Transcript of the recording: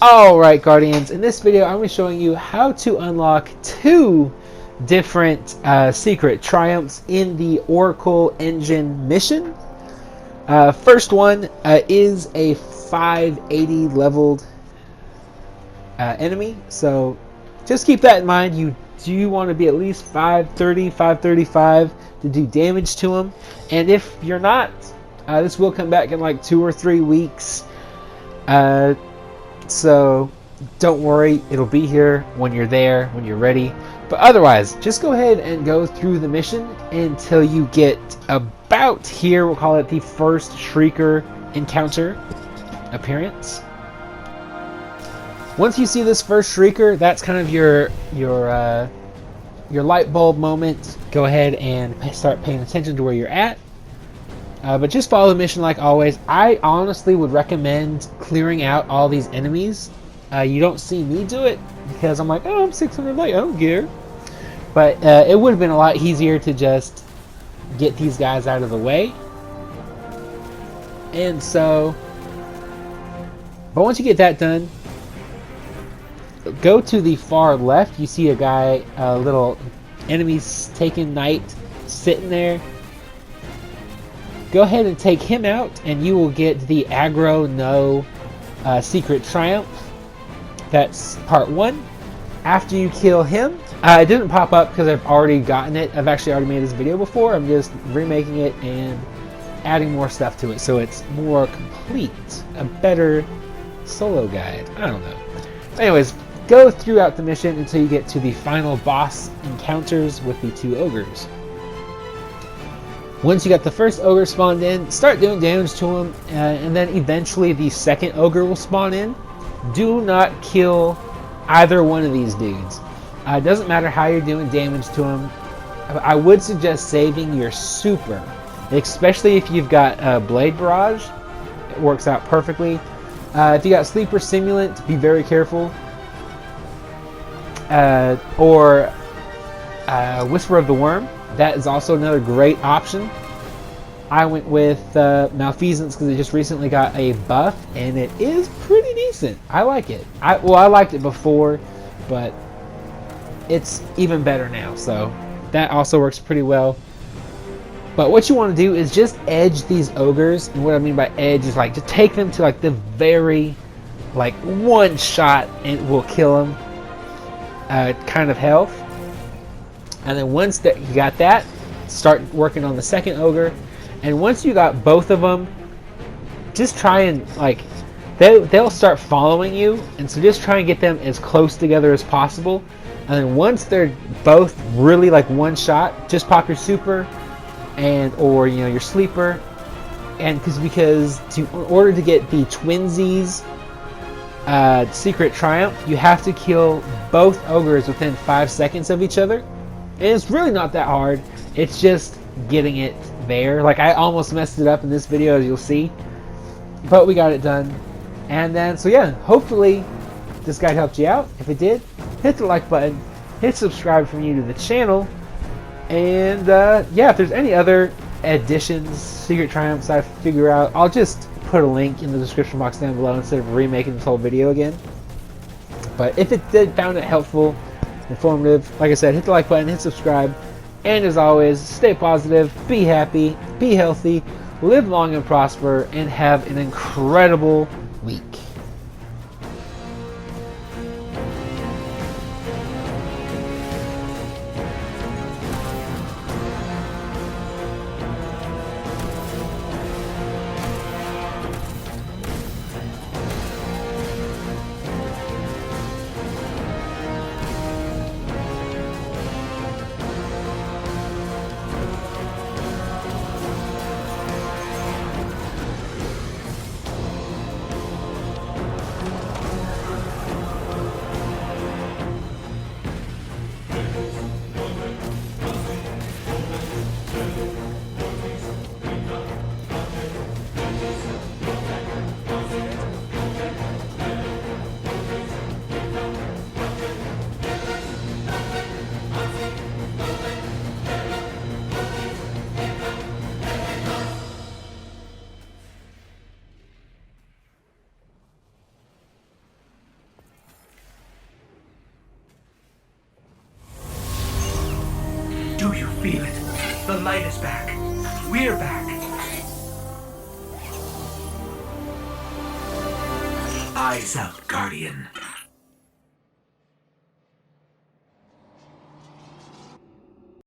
Alright, Guardians, in this video I'm going to be showing you how to unlock two different secret triumphs in the Oracle Engine mission. First one is a 580 leveled enemy, so just keep that in mind. You do want to be at least 530, 535 to do damage to him, and if you're not, this will come back in like 2 or 3 weeks. So don't worry, it'll be here when you're there, when you're ready. But otherwise, just go ahead and go through the mission until you get about here. We'll call it the first Shrieker encounter appearance. Once you see this first Shrieker, that's kind of your light bulb moment. Go ahead and start paying attention to where you're at. But just follow the mission like always. I honestly would recommend clearing out all these enemies. You don't see me do it because I'm like, oh, I'm 600 light, I don't care. But it would have been a lot easier to just get these guys out of the way. And so, but once you get that done, go to the far left. You see a guy, a little enemies taken knight sitting there. Go ahead and take him out, and you will get the aggro no secret triumph. That's part 1. After you kill him, it didn't pop up because I've already gotten it. I've actually already made this video before. I'm just remaking it and adding more stuff to it so it's more complete, a better solo guide. I don't know. Anyways, go throughout the mission until you get to the final boss encounters with the 2 ogres. Once you got the first ogre spawned in, start doing damage to him, and then eventually the second ogre will spawn in. Do not kill either one of these dudes. It doesn't matter how you're doing damage to him. I would suggest saving your super, especially if you've got Blade Barrage. It works out perfectly. If you got Sleeper Simulant, be very careful. Or Whisper of the Worm. That is also another great option. I went with Malfeasance because it just recently got a buff, and it is pretty decent. I like it. I liked it before, but it's even better now. So that also works pretty well. But what you want to do is just edge these ogres, and what I mean by edge is like to take them to like the very one shot and will kill them kind of health. And then once that you got that, start working on the second ogre. And once you got both of them, just try and they'll start following you, and so just try and get them as close together as possible. And then once they're both really one shot, just pop your super or your sleeper. And because in order to get the twinsies secret triumph, you have to kill both ogres within 5 seconds of each other. And it's really not that hard. It's just getting it there. I almost messed it up in this video, as you'll see. But we got it done. And then, so yeah, hopefully this guide helped you out. If it did, hit the like button. Hit subscribe if you're new to the channel. And yeah, if there's any other additions, secret triumphs I figure out, I'll just put a link in the description box down below instead of remaking this whole video again. But if it did found it helpful, informative, like I said, hit the like button, hit subscribe, and as always, stay positive, be happy, be healthy, live long and prosper, and have an incredible week. Do you feel it? The light is back. We're back. Eyes out, Guardian.